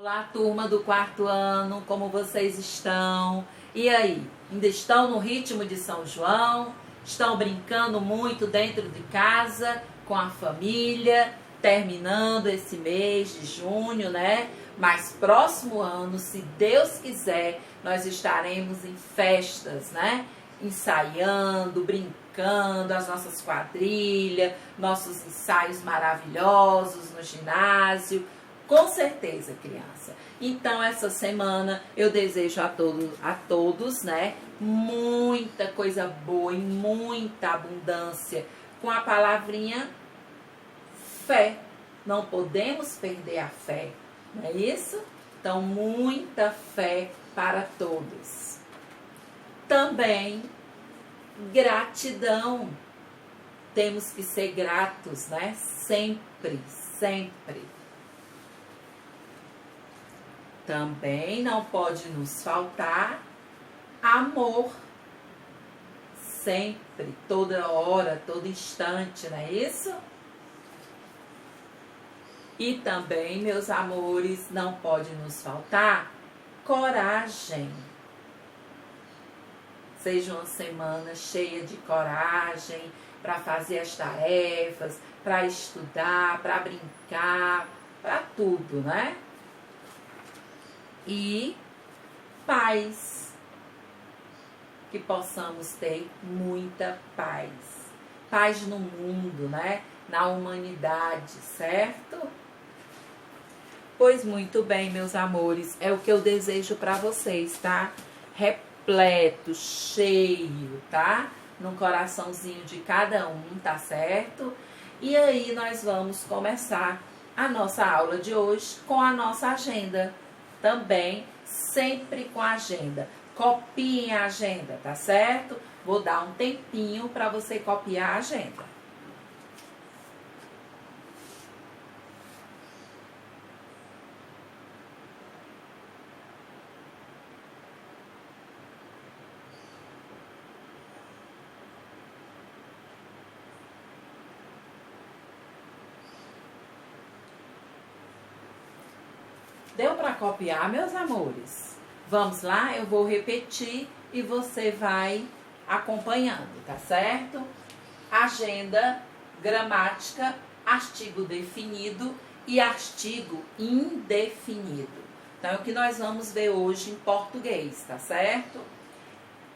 Olá, turma do quarto ano, como vocês estão? E aí, ainda estão no ritmo de São João? Estão brincando muito dentro de casa, com a família, terminando esse mês de junho, né? Mas próximo ano, se Deus quiser, nós estaremos em festas, né? Ensaiando, brincando, as nossas quadrilhas, nossos ensaios maravilhosos no ginásio. Com certeza, criança. Então, essa semana eu desejo a todos, né, muita coisa boa e muita abundância. Com a palavrinha fé. Não podemos perder a fé, não é isso? Então, muita fé para todos. Também gratidão. Temos que ser gratos, né? Sempre, sempre. Também não pode nos faltar amor. Sempre, toda hora, todo instante, não é isso? E também, meus amores, não pode nos faltar coragem. Seja uma semana cheia de coragem para fazer as tarefas, para estudar, para brincar, para tudo, né? E paz, que possamos ter muita paz. Paz no mundo, né? Na humanidade, certo? Pois muito bem, meus amores, é o que eu desejo para vocês, tá? Repleto, cheio, tá? No coraçãozinho de cada um, tá certo? E aí nós vamos começar a nossa aula de hoje com a nossa agenda. Também, sempre com a agenda. Copiem a agenda, tá certo? Vou dar um tempinho para você copiar a agenda. Deu para copiar, meus amores? Vamos lá, eu vou repetir e você vai acompanhando, tá certo? Agenda, gramática, artigo definido e artigo indefinido. Então, é o que nós vamos ver hoje em português, tá certo?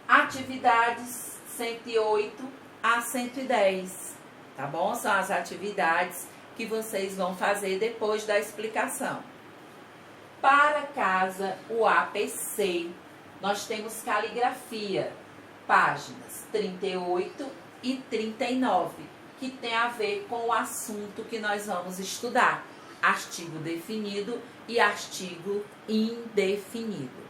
Atividades 108 a 110, tá bom? São as atividades que vocês vão fazer depois da explicação. Para casa, o APC, nós temos caligrafia, páginas 38 e 39, que tem a ver com o assunto que nós vamos estudar, artigo definido e artigo indefinido.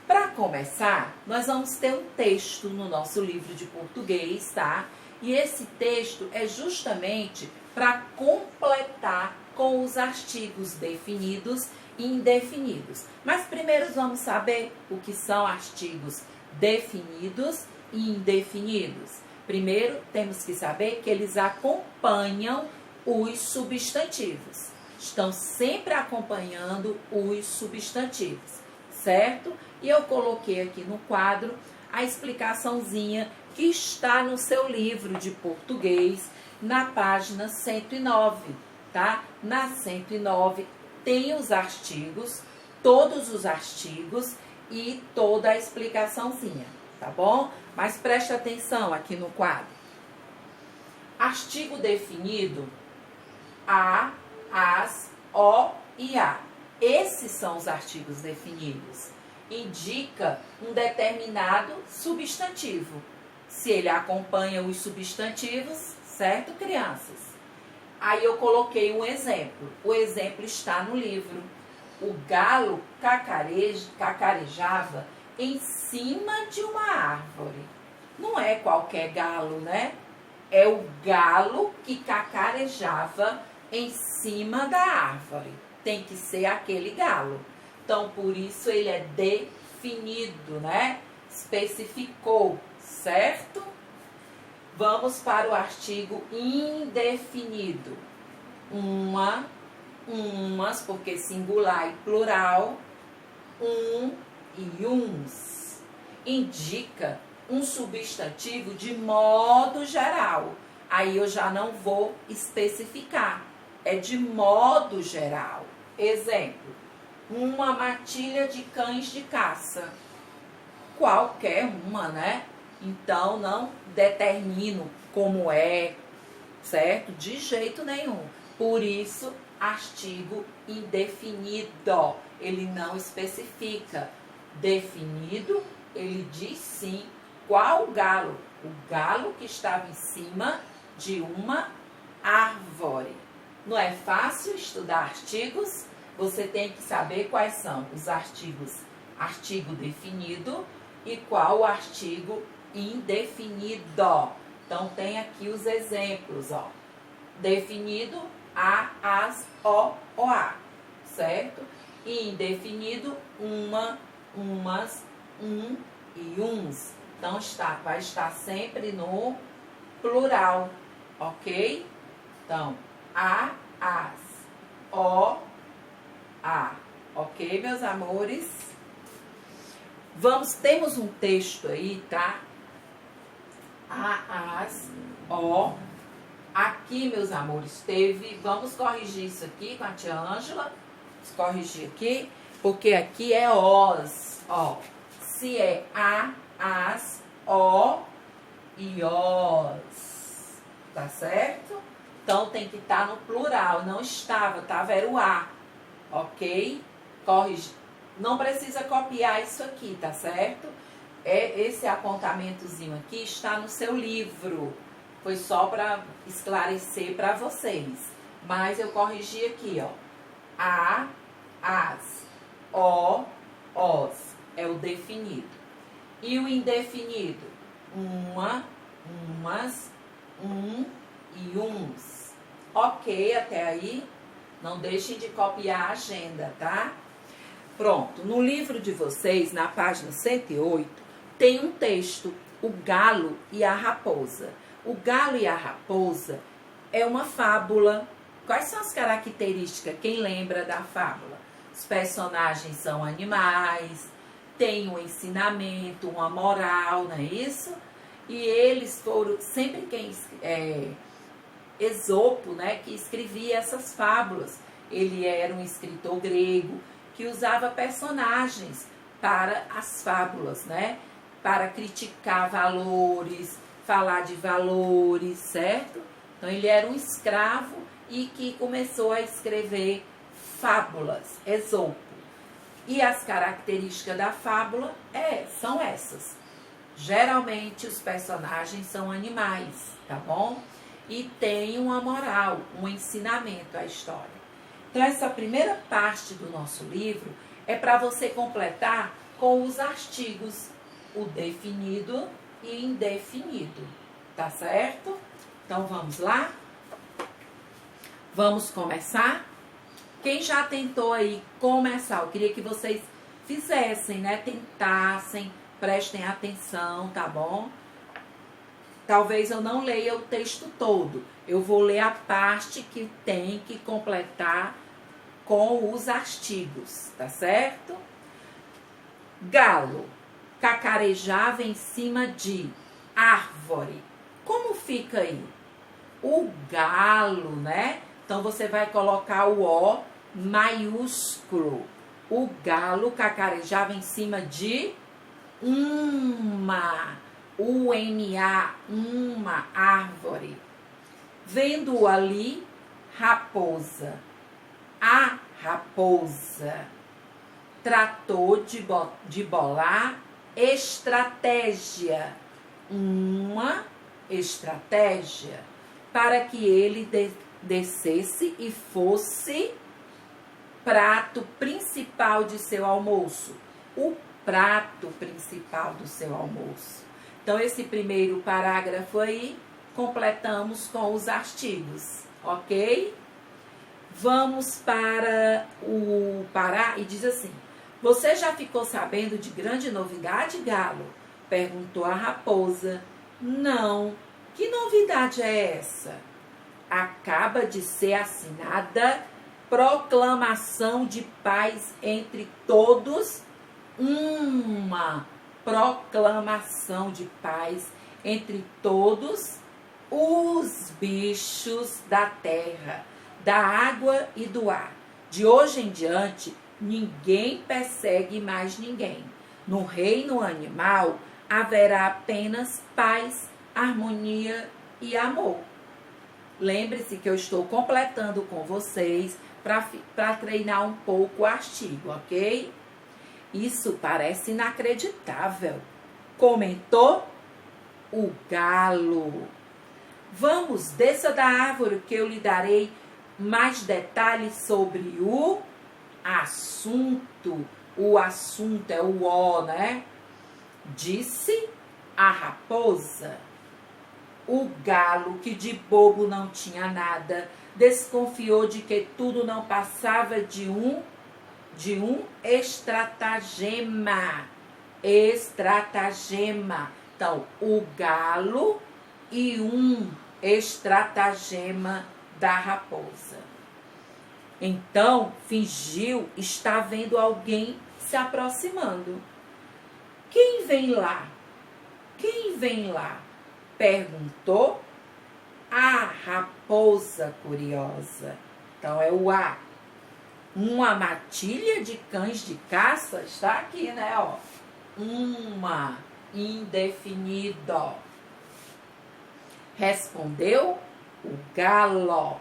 Para começar, nós vamos ter um texto no nosso livro de português, tá? E esse texto é justamente para completar com os artigos definidos e indefinidos. Mas primeiro vamos saber o que são artigos definidos e indefinidos. Primeiro temos que saber que eles acompanham os substantivos. Estão sempre acompanhando os substantivos, certo? E eu coloquei aqui no quadro a explicaçãozinha que está no seu livro de português, na página 109, tá? Na 109 tem os artigos, todos os artigos e toda a explicaçãozinha, tá bom? Mas preste atenção aqui no quadro. Artigo definido, a, as, o e a. Esses são os artigos definidos. Indica um determinado substantivo. Se ele acompanha os substantivos, certo, crianças? Aí eu coloquei um exemplo. O exemplo está no livro. O galo cacarejava em cima de uma árvore. Não é qualquer galo, né? É o galo que cacarejava em cima da árvore. Tem que ser aquele galo. Então, por isso ele é definido, né? Especificou, certo? Vamos para o artigo indefinido. Uma, umas, porque singular e plural, e uns. Indica um substantivo de modo geral. Aí eu já não vou especificar. É de modo geral. Exemplo, uma matilha de cães de caça. Qualquer uma, né? Então, não determino como é, certo? De jeito nenhum. Por isso, artigo indefinido. Ele não especifica. Definido, ele diz sim qual galo. O galo que estava em cima de uma árvore. Não é fácil estudar artigos? Você tem que saber quais são os artigos. Artigo definido e qual o artigo indefinido. Então, tem aqui os exemplos, ó. Definido, a, as, o, a, certo? E indefinido, uma, umas, e uns. Então, vai estar sempre no plural, ok? Então, a, as, o, a. Ok, meus amores? Temos um texto aí, tá? A, as, o. Aqui, meus amores, vamos corrigir isso aqui com a tia Ângela. Vamos corrigir aqui, porque aqui é os, ó. Se é a, as, o e os. Tá certo? Então, tem que estar no plural. Não estava, era o a. Ok? Corrige. Não precisa copiar isso aqui, tá certo? Esse apontamentozinho aqui está no seu livro. Foi só para esclarecer para vocês. Mas eu corrigi aqui, ó. A, as, o, os. É o definido. E o indefinido? Uma, umas, e uns. Ok, até aí? Não deixem de copiar a agenda, tá? Pronto, no livro de vocês, na página 108, tem um texto, O Galo e a Raposa. O Galo e a Raposa é uma fábula. Quais são as características? Quem lembra da fábula? Os personagens são animais, tem um ensinamento, uma moral, não é isso? E eles foram, sempre Esopo, né, que escrevia essas fábulas. Ele era um escritor grego que usava personagens para as fábulas, né? Para criticar valores, falar de valores, certo? Então, ele era um escravo e que começou a escrever fábulas, Esopo. E as características da fábula são essas. Geralmente, os personagens são animais, tá bom? E tem uma moral, um ensinamento à história. Então, essa primeira parte do nosso livro é para você completar com os artigos, o definido e indefinido, tá certo? Então, vamos lá? Vamos começar? Quem já tentou aí começar, eu queria que vocês fizessem, né? Tentassem, prestem atenção, tá bom? Talvez eu não leia o texto todo. Eu vou ler a parte que tem que completar com os artigos, tá certo? Galo cacarejava em cima de árvore. Como fica aí? O galo, né? Então, você vai colocar o O maiúsculo. O galo cacarejava em cima de uma árvore. Vendo ali, raposa. A raposa tratou de bolar estratégia. Uma estratégia para que ele descesse e fosse prato principal de seu almoço. O prato principal do seu almoço. Então, esse primeiro parágrafo aí, completamos com os artigos, ok? Vamos para o Pará e diz assim: você já ficou sabendo de grande novidade, Galo? Perguntou a raposa. Não. Que novidade é essa? Acaba de ser assinada proclamação de paz entre todos. Uma proclamação de paz entre todos os bichos da terra, da água e do ar. De hoje em diante, ninguém persegue mais ninguém. No reino animal, haverá apenas paz, harmonia e amor. Lembre-se que eu estou completando com vocês para treinar um pouco o artigo, ok? Isso parece inacreditável. Comentou o galo. Vamos, desça da árvore que eu lhe darei mais detalhes sobre o assunto. O assunto é o ó, né? Disse a raposa. O galo, que de bobo não tinha nada, desconfiou de que tudo não passava de um estratagema. Estratagema. Então, o galo e um estratagema da raposa. Então, fingiu estar vendo alguém se aproximando. Quem vem lá? Quem vem lá? Perguntou a raposa curiosa. Então, é o A. Uma matilha de cães de caça está aqui, né? Ó. Uma, indefinido. Respondeu o galo.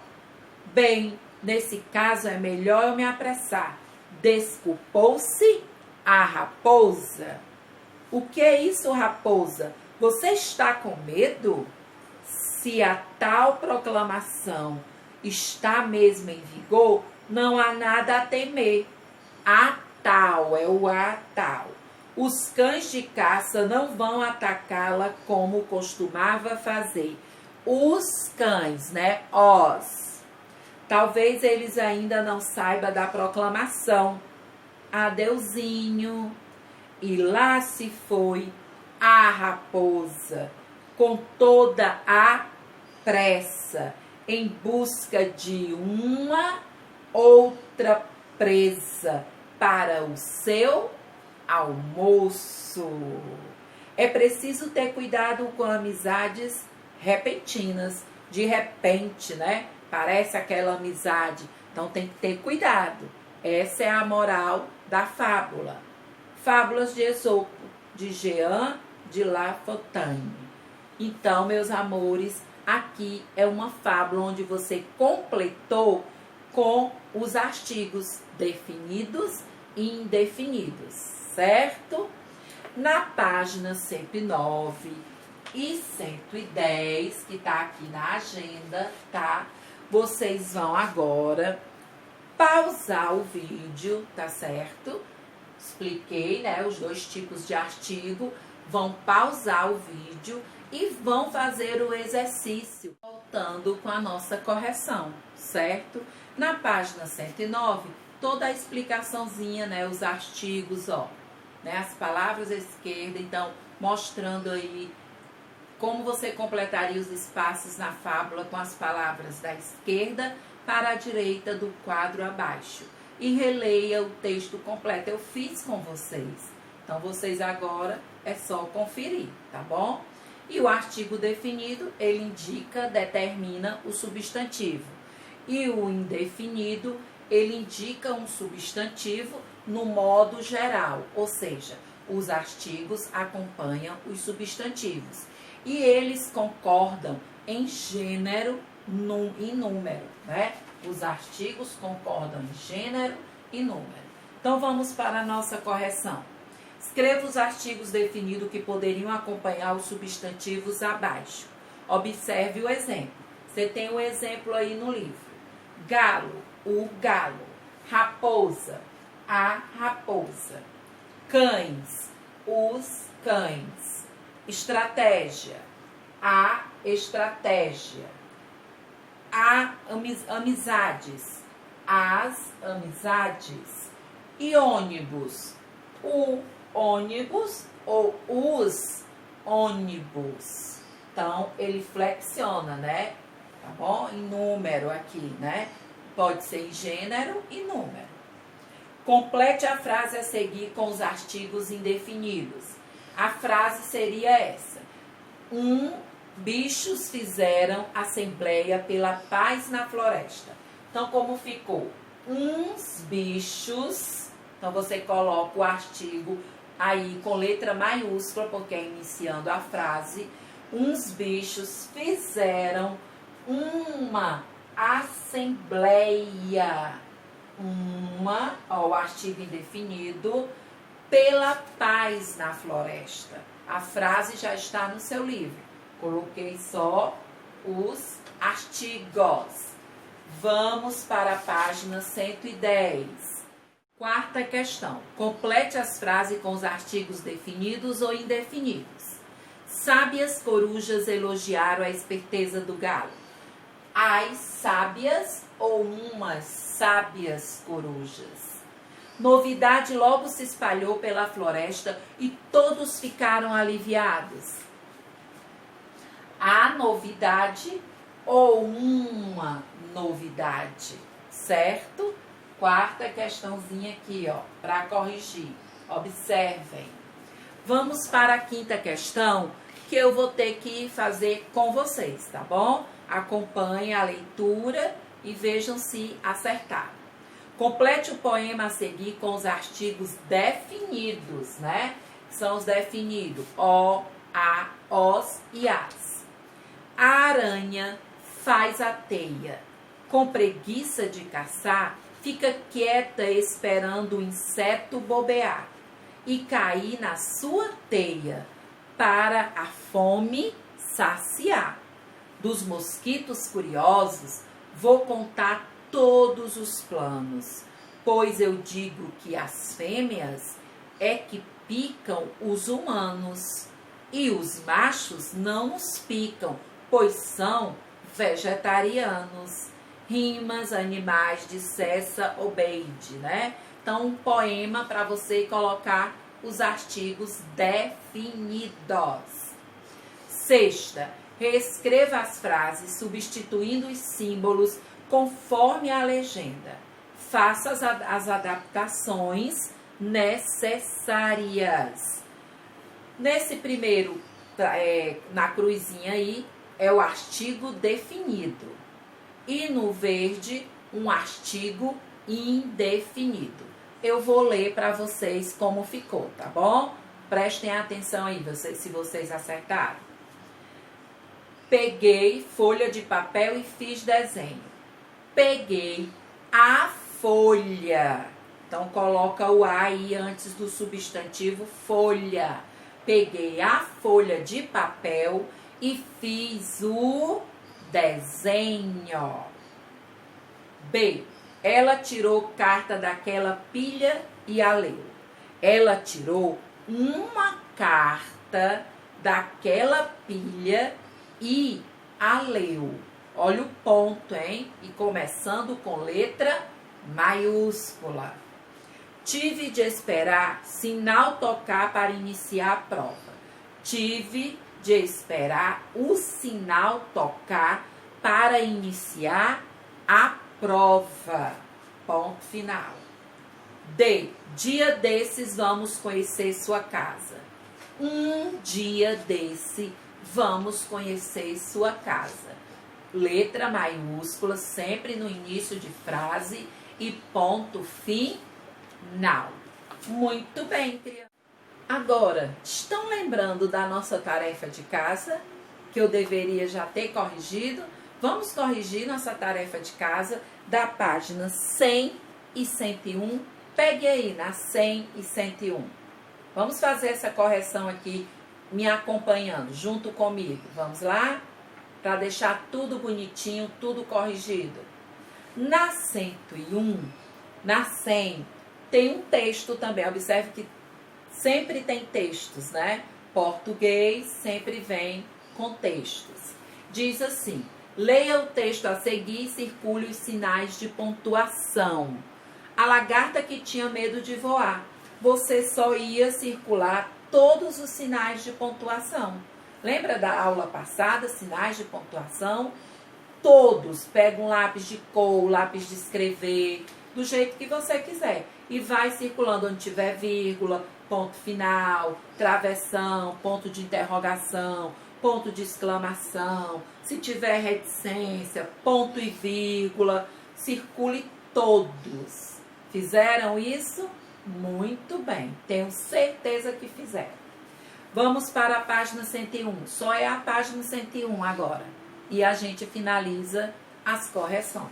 Bem, nesse caso é melhor eu me apressar. Desculpou-se a raposa. O que é isso, raposa? Você está com medo? Se a tal proclamação está mesmo em vigor, não há nada a temer. A tal, é o a tal. Os cães de caça não vão atacá-la como costumava fazer. Os cães, né? Os. Talvez eles ainda não saibam da proclamação. Adeuzinho. E lá se foi a raposa, com toda a pressa, em busca de uma outra presa para o seu almoço. É preciso ter cuidado com amizades repentinas, de repente, né? Parece aquela amizade, então tem que ter cuidado. Essa é a moral da fábula. Fábulas de Esopo, de Jean de La Fontaine. Então, meus amores, aqui é uma fábula onde você completou com os artigos definidos e indefinidos, certo? Na página 109 e 110, que tá aqui na agenda, tá? Vocês vão agora pausar o vídeo, tá certo? Expliquei, né, os dois tipos de artigo. Vão pausar o vídeo e vão fazer o exercício, voltando com a nossa correção, certo? Na página 109, toda a explicaçãozinha, né, os artigos, ó, né, as palavras à esquerda, então, mostrando aí como você completaria os espaços na fábula com as palavras da esquerda para a direita do quadro abaixo. E releia o texto completo. Eu fiz com vocês. Então, vocês agora é só conferir, tá bom? E o artigo definido, ele indica, determina o substantivo. E o indefinido, ele indica um substantivo no modo geral. Ou seja, os artigos acompanham os substantivos. E eles concordam em gênero e número, né? Os artigos concordam em gênero e número. Então, vamos para a nossa correção. Escreva os artigos definidos que poderiam acompanhar os substantivos abaixo. Observe o exemplo. Você tem o exemplo aí no livro. Galo, o galo. Raposa, a raposa. Cães, os cães. Estratégia, a estratégia. Amizades, as amizades. E ônibus, o ônibus ou os ônibus. Então, ele flexiona, né? Tá bom? Em número aqui, né? pode ser em gênero e número. Complete a frase a seguir com os artigos indefinidos. A frase seria essa: bichos fizeram assembleia pela paz na floresta. Então, como ficou? Uns bichos. Então, você coloca o artigo aí com letra maiúscula, porque é iniciando a frase. Uns bichos fizeram uma assembleia. O artigo indefinido, pela paz na floresta. A frase já está no seu livro. Coloquei só os artigos. Vamos para a página 110. Quarta questão. Complete as frases com os artigos definidos ou indefinidos. Sábias corujas elogiaram a esperteza do galo. As sábias ou umas sábias corujas. Novidade logo se espalhou pela floresta e todos ficaram aliviados. A novidade ou uma novidade, certo? Quarta questãozinha aqui, ó, para corrigir. Observem. Vamos para a quinta questão, que eu vou ter que fazer com vocês, tá bom? Acompanhem a leitura e vejam se acertaram. Complete o poema a seguir com os artigos definidos, né? São os definidos: o, a, os e as. A aranha faz a teia. Com preguiça de caçar, fica quieta esperando o inseto bobear e cair na sua teia para a fome saciar. Dos mosquitos curiosos, vou contar todos os planos, pois eu digo que as fêmeas é que picam os humanos e os machos não os picam, pois são vegetarianos. Rimas, animais de Cessa Obeide, né? Então, um poema para você colocar os artigos definidos. Sexta, reescreva as frases substituindo os símbolos conforme a legenda. Faça as adaptações necessárias. Nesse primeiro, na cruzinha aí, é o artigo definido. E no verde, um artigo indefinido. Eu vou ler para vocês como ficou, tá bom? Prestem atenção aí, se vocês acertaram. Peguei folha de papel e fiz desenho. Peguei a folha. Então, coloca o A aí antes do substantivo folha. Peguei a folha de papel e fiz o desenho. B. Ela tirou carta daquela pilha e a leu. Ela tirou uma carta daquela pilha e a leu. Olha o ponto, hein? E começando com letra maiúscula. Tive de esperar sinal tocar para iniciar a prova. Tive de esperar o sinal tocar para iniciar a prova. Ponto final. D. Dia desses vamos conhecer sua casa. Um dia desse vamos conhecer sua casa. Letra maiúscula sempre no início de frase e ponto final. Muito bem, criança. Agora, estão lembrando da nossa tarefa de casa, que eu deveria já ter corrigido? Vamos corrigir nossa tarefa de casa da página 100 e 101. Pegue aí na 100 e 101. Vamos fazer essa correção aqui, me acompanhando, junto comigo. Vamos lá? Para deixar tudo bonitinho, tudo corrigido. Na 101, na 100, tem um texto também. Observe que sempre tem textos, né? Português sempre vem com textos. Diz assim: leia o texto a seguir e circule os sinais de pontuação. A lagarta que tinha medo de voar. Você só ia circular todos os sinais de pontuação. Lembra da aula passada, sinais de pontuação? todos. Pega um lápis de cor, lápis de escrever, do jeito que você quiser. E vai circulando onde tiver vírgula, ponto final, travessão, ponto de interrogação, ponto de exclamação. Se tiver reticência, ponto e vírgula. Circule todos. Fizeram isso? Muito bem. Tenho certeza que fizeram. Vamos para a página 101. Só é a página 101 agora. E a gente finaliza as correções.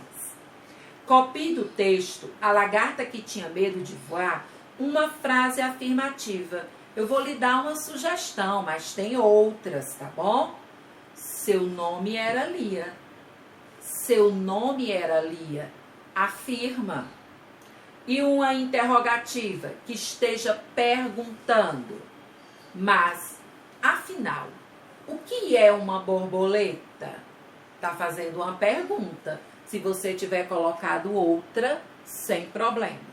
Copie do texto A Lagarta que Tinha Medo de Voar uma frase afirmativa. Eu vou lhe dar uma sugestão, mas tem outras, tá bom? Seu nome era Lia. Seu nome era Lia. Afirma. E uma interrogativa que esteja perguntando. Mas, afinal, o que é uma borboleta? Está fazendo uma pergunta. Se você tiver colocado outra, sem problema.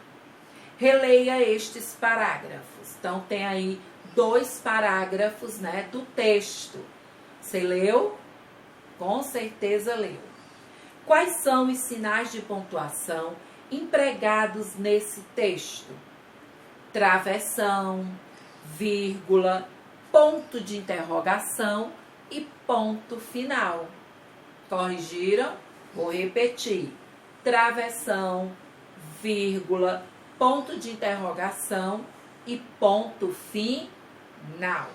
Releia estes parágrafos. Então, tem aí 2 parágrafos, né, do texto. Você leu? Com certeza leu. Quais são os sinais de pontuação empregados nesse texto? Travessão, vírgula, ponto de interrogação e ponto final. Corrigiram? Vou repetir. Travessão, vírgula, ponto de interrogação e ponto final.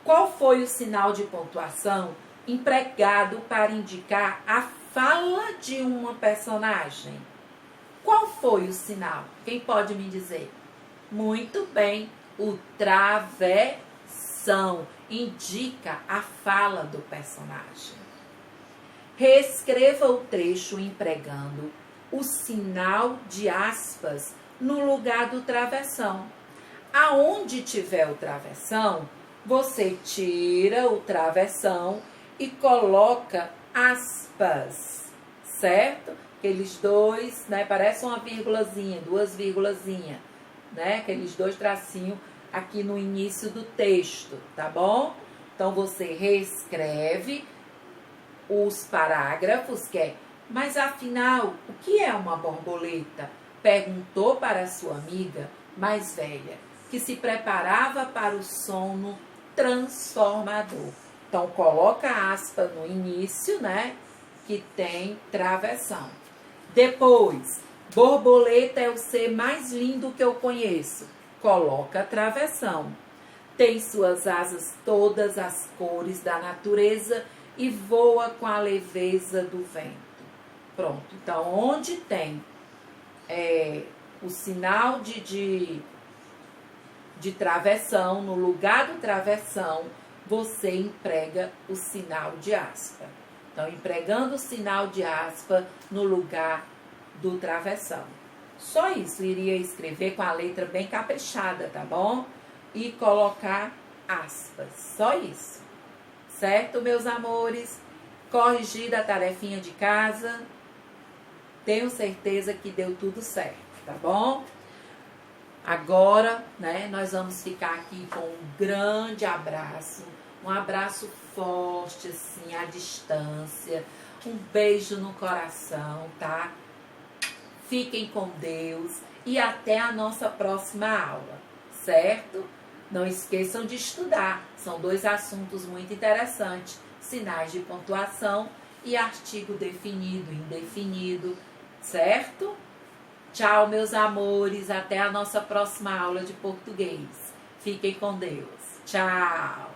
Qual foi o sinal de pontuação empregado para indicar a fala de uma personagem? Qual foi o sinal? Quem pode me dizer? Muito bem, o travessão indica a fala do personagem. Reescreva o trecho empregando o sinal de aspas no lugar do travessão. Aonde tiver o travessão, você tira o travessão e coloca aspas, certo? Aqueles 2, né, parece uma vírgulazinha, 2 vírgulazinhas, né? Aqueles 2 tracinhos aqui no início do texto, tá bom? Então, você reescreve os parágrafos, que é, mas afinal, o que é uma borboleta? Perguntou para a sua amiga mais velha, que se preparava para o sono transformador. Então, coloca aspa no início, né, que tem travessão. Depois, borboleta é o ser mais lindo que eu conheço. Coloca travessão. Tem suas asas todas as cores da natureza e voa com a leveza do vento. Pronto. Então, onde tem o sinal de travessão, no lugar do travessão, você emprega o sinal de aspa. Então, empregando o sinal de aspa no lugar do travessão. Só isso, iria escrever com a letra bem caprichada, tá bom? E colocar aspas. Só isso. Certo, meus amores? Corrigida a tarefinha de casa. Tenho certeza que deu tudo certo, tá bom? Agora, né, nós vamos ficar aqui com um grande abraço. Um abraço forte, assim, à distância. Um beijo no coração, tá? Fiquem com Deus e até a nossa próxima aula, certo? Não esqueçam de estudar. São 2 assuntos muito interessantes. Sinais de pontuação e artigo definido, indefinido, certo? Tchau, meus amores. Até a nossa próxima aula de português. Fiquem com Deus. Tchau.